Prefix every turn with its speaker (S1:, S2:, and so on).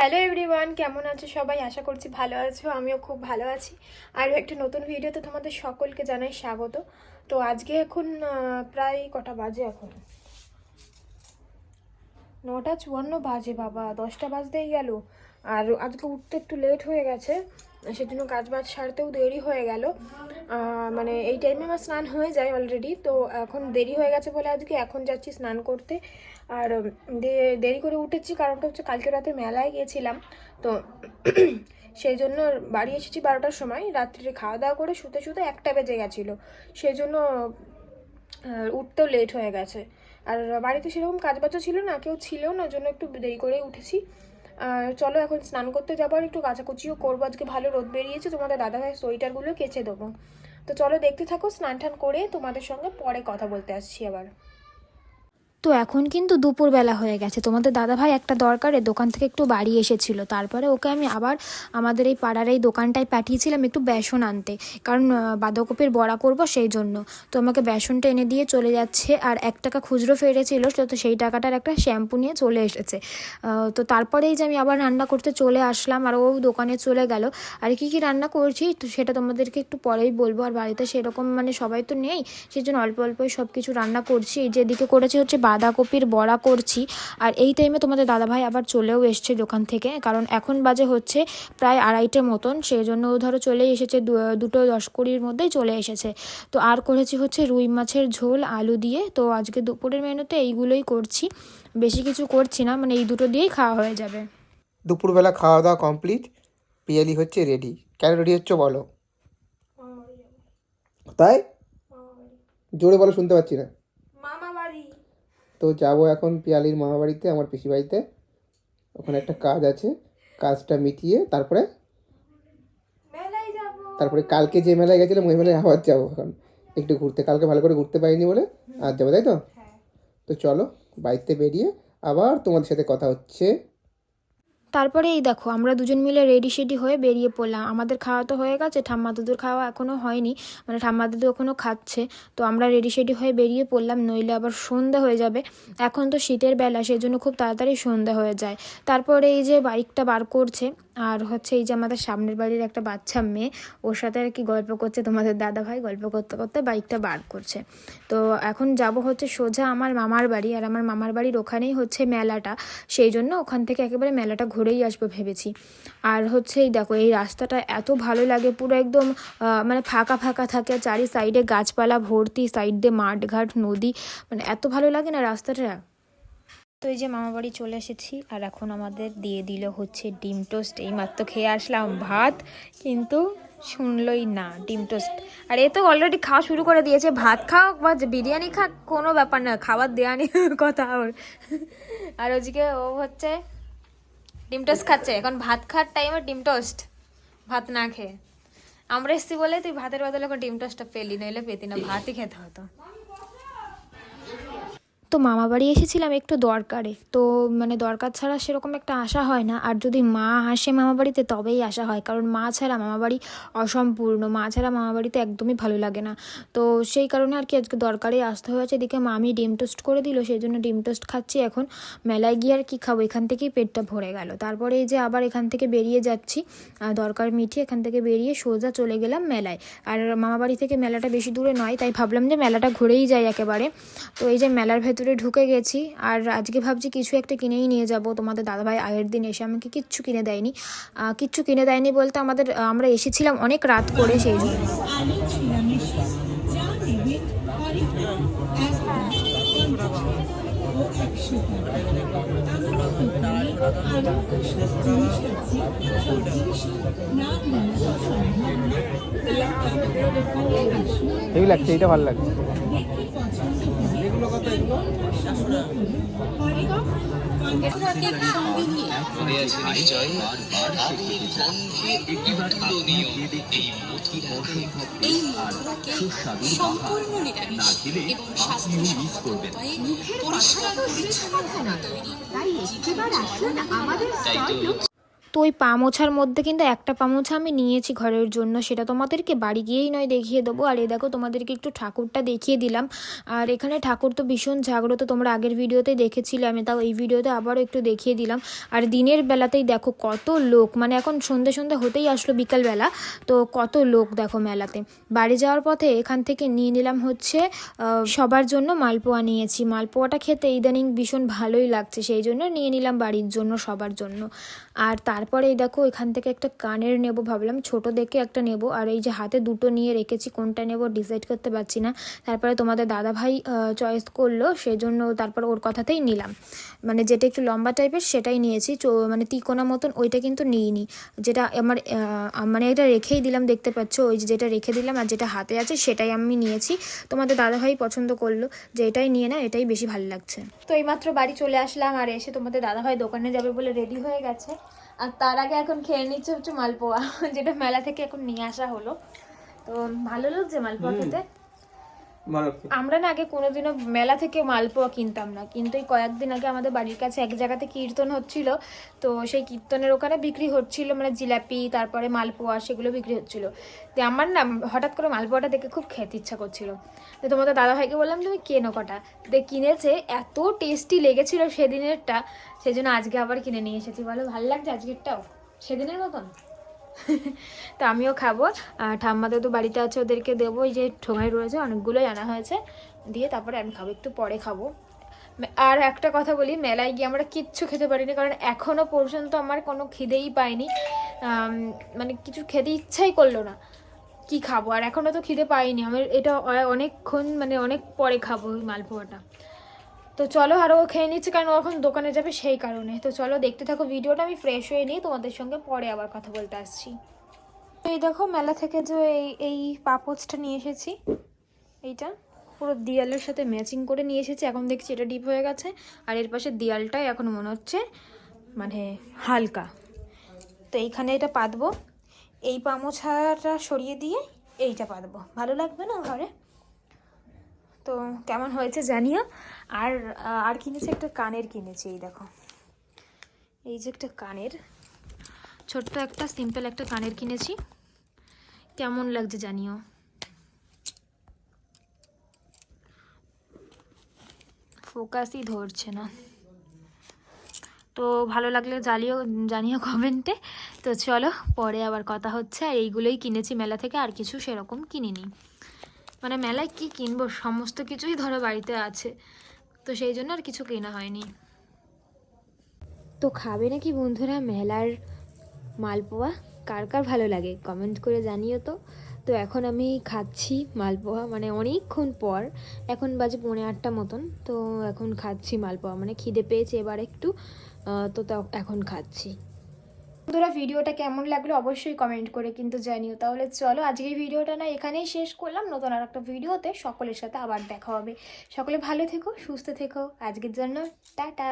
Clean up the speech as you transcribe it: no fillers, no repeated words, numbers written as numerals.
S1: Hello everyone, কেমন আছো সবাই? আশা করছি ভালো আছো। আমিও খুব ভালো আছি। আরও একটা নতুন ভিডিওতে তোমাদের সকলকে জানাই স্বাগত। তো আজকে এখন প্রায় কটা বাজে? এখন 9:54 বাজে। বাবা, 10টা বাজতেই গেল। আর আজকে উঠতে একটু লেট হয়ে গেছে, সেজন্য কাজ বাজ সারতেও দেরি হয়ে গেল। মানে এই টাইমে আমার স্নান হয়ে যায় অলরেডি, তো এখন দেরি হয়ে গেছে বলে আজকে এখন যাচ্ছি স্নান করতে। আর দেরি করে উঠেছি কারণটা হচ্ছে কালকে রাতে মেলায় গিয়েছিলাম, তো সেই জন্য বাড়ি এসেছি 12টার সময়। রাত্রে খাওয়া দাওয়া করে শুতে শুতে 1টা বেজে গেছিলো, সেই জন্য উঠতেও লেট হয়ে গেছে। আর বাড়িতে সেরকম কাজবাজও ছিল না, কেউ ছিল না, জন্য একটু দেরি করেই উঠেছি। চলো এখন স্নান করতে যাবো, আর একটু কাচাকুচিও করবো। আজকে ভালো রোদ বেরিয়েছে, তোমাদের দাদাভাই সোয়েটারগুলো কেচে দেবো। তো চলো দেখতে থাকো, স্নান টান করে তোমাদের সঙ্গে পরে কথা বলতে আসছি আবার।
S2: তো এখন কিন্তু দুপুরবেলা হয়ে গেছে। তোমাদের দাদাভাই একটা দরকারে দোকান থেকে একটু বাড়ি এসেছিল, তারপরে ওকে আমি আবার আমাদের এই পাড়ার এই দোকানটায় পাঠিয়েছিলাম একটু বেসন আনতে, কারণ বাঁধাকপির বড়া করব সেই জন্য। তো আমাকে বেসনটা এনে দিয়ে চলে যাচ্ছে, আর 1 টাকা খুচরো ফেরেছিল, তো সেই টাকাটার একটা শ্যাম্পু নিয়ে চলে এসেছে। তো তারপরেই যে আমি আবার রান্না করতে চলে আসলাম, আর ও দোকানে চলে গেল। আর কি রান্না করছি তো সেটা তোমাদেরকে একটু পরেই বলবো। আর বাড়িতে সেরকম মানে সবাই তো নেই, সেই জন্য অল্প অল্পই সব কিছু রান্না করছি। যেদিকে করেছি হচ্ছে বাঁধাকপির বড়া করছি। আর এই টাইমে তোমাদের দাদাভাই আবার চলেও এসছে দোকান থেকে, কারণ এখন বাজে হচ্ছে প্রায় 2:30 মতন, সেই জন্য ও ধরো চলেই এসেছে, 2:10-20 মধ্যেই চলে এসেছে। তো আর করেছি হচ্ছে রুই মাছের ঝোল আলু দিয়ে। তো আজকে দুপুরের মেনুতে এইগুলোই করছি, বেশি কিছু করছি না, মানে এই দুটো দিয়েই খাওয়া হয়ে যাবে।
S3: দুপুরবেলা খাওয়া দাওয়া কমপ্লিট, পিয়ালি হচ্ছে রেডি। কেন রেডি হচ্ছে বলো? তাই জোরে বলো, শুনতে পাচ্ছি না।
S1: মামা বাড়ি।
S3: তো যাবো এখন পিয়ালির মামা বাড়িতে, আমার পিসি বাড়িতে। ওখানে একটা কাজ আছে, কাজটা মিটিয়ে তারপরে কালকে যে মেলায় গেছিলাম ওই মেলায় আবার যাবো এখন একটু ঘুরতে। কালকে ভালো করে ঘুরতে পারিনি বলে আজ যাবো, তাই তো? তো চলো বাড়িতে বেরিয়ে আবার তোমাদের সাথে কথা হচ্ছে।
S2: তারপরে এই দেখো আমরা দুজন মিলে রেডি শেডি হয়ে বেরিয়ে পড়লাম। আমাদের খাওয়া তো হয়ে গেছে, ঠাম্মা দাদুর খাওয়া এখনও হয়নি, মানে ঠাম্মা দাদু এখনও খাচ্ছে। তো আমরা রেডি শেডি হয়ে বেরিয়ে পড়লাম, নইলে আবার সন্ধ্যা হয়ে যাবে। এখন তো শীতের বেলা, সেই জন্য খুব তাড়াতাড়ি সন্ধ্যা হয়ে যায়। তারপরে এই যে বাইকটা বার করছে, আর হচ্ছে এই যে আমাদের সামনের বাড়ির একটা বাচ্চা মেয়ে, ওর সাথে আর কি গল্প করছে তোমাদের দাদাভাই, গল্প করতে করতে বাইকটা বার করছে। তো এখন যাব হচ্ছে সোজা আমার মামার বাড়ি, আর আমার মামার বাড়ির ওখানেই হচ্ছে মেলাটা, সেই জন্য ওখান থেকে একেবারে মেলাটা ঘুরেই আসবো ভেবেছি। আর হচ্ছে এই দেখো এই রাস্তাটা এত ভালো লাগে, পুরো একদম মানে ফাঁকা ফাঁকা থাকে, চারি সাইডে গাছপালা ভর্তি, সাইড দিয়ে মাঠঘাট নদী, মানে এত ভালো লাগে না রাস্তাটা। তো এই যে মামা বাড়ি চলে এসেছি, আর এখন আমাদের দিয়ে দিল হচ্ছে ডিম টোস্ট। এইমাত্র খেয়ে আসলাম ভাত, কিন্তু শুনলই না ডিম টোস্ট। আর এ তো অলরেডি খাওয়া শুরু করে দিয়েছে, ভাত খাও বা বিরিয়ানি খাক কোনো ব্যাপার না, খাবার দেওয়া নিয়ে কথা ওর। আর ওদিকে ও হচ্ছে ডিম টোস্ট খাচ্ছে, এখন ভাত খাওয়ার টাইমে ডিম টোস্ট, ভাত না খেয়ে। আমরা এসছি বলে তুই ভাতের বদলে ডিম টোস্টটা পেলি, নইলে পেতি না, ভাতই খেতে হতো। তো মামা বাড়ি এসেছিলাম একটু দরকারে, তো মানে দরকার ছাড়া সেরকম একটা আসা হয় না, আর যদি মা আসে মামা বাড়িতে তবেই আসা হয়, কারণ মা ছাড়া মামা বাড়ি অসম্পূর্ণ, মা ছাড়া মামা বাড়িতে একদমই ভালো লাগে না। তো সেই কারণে আর কি আজকে দরকারেই আসতে হয়েছে। এদিকে মামি ডিম টোস্ট করে দিল, সেই জন্য ডিম টোস্ট খাচ্ছি। এখন মেলায় গিয়ে আর কি খাবো, এখান থেকেই পেটটা ভরে গেল। তারপরে এই যে আবার এখান থেকে বেরিয়ে যাচ্ছি, দরকার মিটিয়ে এখান থেকে বেরিয়ে সোজা চলে গেলাম মেলায়। আর মামা বাড়ি থেকে মেলাটা বেশি দূরে নয়, তাই ভাবলাম যে মেলাটা ঘুরেই যাই একেবারে। তো এই যে মেলার ভেতরে ঢুকে গেছি, আর আজকে ভাবছি কিছু একটা কিনেই নিয়ে যাব। তোমাদের দাদাভাই আগের দিন এসে আমাকে কিচ্ছু কিনে দেয়নি বলতে আমরা এসেছিলাম অনেক রাত করে, সেই জন্য।
S3: এই লাগছে, এইটা ভালো লাগছে।
S4: সম্পূর্ণ নিরামিষ এবং স্বাস্থ্যসম্মত, মুখের পরিষ্কার পরিচ্ছন্ন তৈরি। তাই একবার আসুন আমাদের স্টল।
S2: তো ওই পা মোছার মধ্যে কিন্তু একটা পা মোছা আমি নিয়েছি ঘরের জন্য, সেটা তোমাদেরকে বাড়ি গিয়েই নয় দেখিয়ে দেবো। আর এই দেখো তোমাদেরকে একটু ঠাকুরটা দেখিয়ে দিলাম। আর এখানে ঠাকুর তো ভীষণ জাগ্রত, তোমরা আগের ভিডিওতেই দেখেছিলে, আমি তাও এই ভিডিওতে আবারও একটু দেখিয়ে দিলাম। আর দিনের বেলাতেই দেখো কত লোক, মানে এখন সন্ধে সন্ধে হতেই আসলো বিকালবেলা, তো কত লোক দেখো মেলাতে। বাড়ি যাওয়ার পথে এখান থেকে নিয়ে নিলাম হচ্ছে সবার জন্য মালপোয়া নিয়েছি। মালপোয়াটা খেতে ইদানিং ভীষণ ভালোই লাগছে, সেই জন্য নিয়ে নিলাম বাড়ির জন্য সবার জন্য। আর তারপরে এই দেখো এখান থেকে একটা কানের নেব, ভাবলাম ছোট দেখে একটা নেব। আর এই যে হাতে দুটো নিয়ে রেখেছি, কোনটা নেব ডিসাইড করতে পারছি না। তারপরে তোমাদের দাদাভাই চয়েস করলো, সেজন্য তারপর ওর কথাতেই নিলাম। মানে যেটা একটু লম্বা টাইপের সেটাই নিয়েছি, মানে তিকোনা মতন ওইটা কিন্তু নিইনি। যেটা আমার মানে এটা রেখেই দিলাম, দেখতে পাচ্ছ ওই যেটা রেখে দিলাম, আর যেটা হাতে আছে সেটাই আমি নিয়েছি। তোমাদের দাদাভাই পছন্দ করলো যে এটাই নিয়ে না, এটাই বেশি ভালো লাগছে। তো এইমাত্র বাড়ি চলে আসলাম, আর এসে তোমাদের দাদাভাই দোকানে যাবে বলে রেডি হয়ে গেছে। আর তার আগে এখন খেয়ে নিচ্ছে হচ্ছে মালপোয়া, যেটা মেলা থেকে এখন নিয়ে আসা হলো। তো ভালো লাগছে মালপোয়া খেতে। আমরা না আগে কোনোদিনও মেলা থেকে মালপোয়া কিনতাম না, কিন্তু এই কয়েকদিন আগে আমাদের বাড়ির কাছে এক জায়গাতে কীর্তন হচ্ছিল, তো সেই কীর্তনের ওখানে বিক্রি হচ্ছিল মানে জিলাপি, তারপরে মালপোয়া, সেগুলো বিক্রি হচ্ছিল। তো আমার না হঠাৎ করে মালপোয়াটা দেখে খুব খেতে ইচ্ছা করছিল। তো তোমাদের দাদাভাইকে বললাম তুমি কেনো কটা, কিনেছে, এত টেস্টি লেগেছিল সেদিনেরটা, সেই জন্য আজকে আবার কিনে নিয়ে এসেছি। বলো ভালো লাগছে আজকেরটাও সেদিনের মতন? তো আমিও খাবো, ঠাম্মাদের তো বাড়িতে আছে, ওদেরকে দেবো। এই যে ঠোঙায় রয়েছে অনেকগুলোই আনা হয়েছে, দিয়ে তারপরে আমি খাবো, একটু পরে খাবো। আর একটা কথা বলি, মেলায় গিয়ে আমরা কিচ্ছু খেতে পারিনি, কারণ এখনও পর্যন্ত আমার কোনো খিদেই পাইনি, মানে কিছু খেতে ইচ্ছাই করলো না। কি খাবো, আর এখনও তো খিদে পাইনি আমার, এটা অনেকক্ষণ মানে অনেক পরে খাবো ওই মালপোয়াটা। তো চলো, আরও খেয়ে নিচ্ছে কারণ ও এখন দোকানে যাবে সেই কারণে। তো চলো দেখতে থাকো ভিডিওটা, আমি ফ্রেশ হয়ে নিই, তোমাদের সঙ্গে পরে আবার কথা বলতে আসছি। এই দেখো মেলা থেকে যে এই পাপোচটা নিয়ে এসেছি, এইটা পুরো দেয়ালের সাথে ম্যাচিং করে নিয়ে এসেছি। এখন দেখছি এটা ডিপ হয়ে গেছে, আর এর পাশে দেয়ালটাই এখন মনে হচ্ছে মানে হালকা। তো এইখানে এটা পাতবো, এই পামোছাটা সরিয়ে দিয়ে এইটা পাতবো, ভালো লাগবে না ঘরে? তো কেমন হয়েছে জানিও। আর আর কিনেছি একটা কানের, কিনেছি এই দেখো, এই যে একটা কানের, ছোট্ট একটা সিম্পল একটা কানের কিনেছি, কেমন লাগছে জানিও। ফোকাসই ধরছে না, তো ভালো লাগলে জানিও কমেন্টে। তো চলো পরে আবার কথা হচ্ছে। আর এইগুলোই কিনেছি মেলা থেকে, আর কিছু সেরকম কিনিনি, মানে মেলায় কি কিনবো, সমস্ত কিছুই ধরো বাড়িতে আছে, তো সেই জন্য আর কিছু কেনা হয়নি। তো খাবে নাকি বন্ধুরা মেলার মালপোয়া? কার কার ভালো লাগে কমেন্ট করে জানিও তো। তো এখন আমি খাচ্ছি মালপোয়া, মানে অনেকক্ষণ পর, এখন বাজে 8:30 মতন, তো এখন খাচ্ছি মালপোয়া, মানে খিদে পেয়েছে এবার একটু, তো এখন খাচ্ছি। বন্ধুরা ভিডিওটা কেমন লাগলো অবশ্যই কমেন্ট করে কিন্তু জানিও। তাহলে চলো আজকের ভিডিওটা না এখানেই শেষ করলাম, নতুন আর একটা ভিডিওতে সকলের সাথে আবার দেখা হবে। সকলে ভালো থেকো, সুস্থ থেকো, আজকের জন্য টাটা।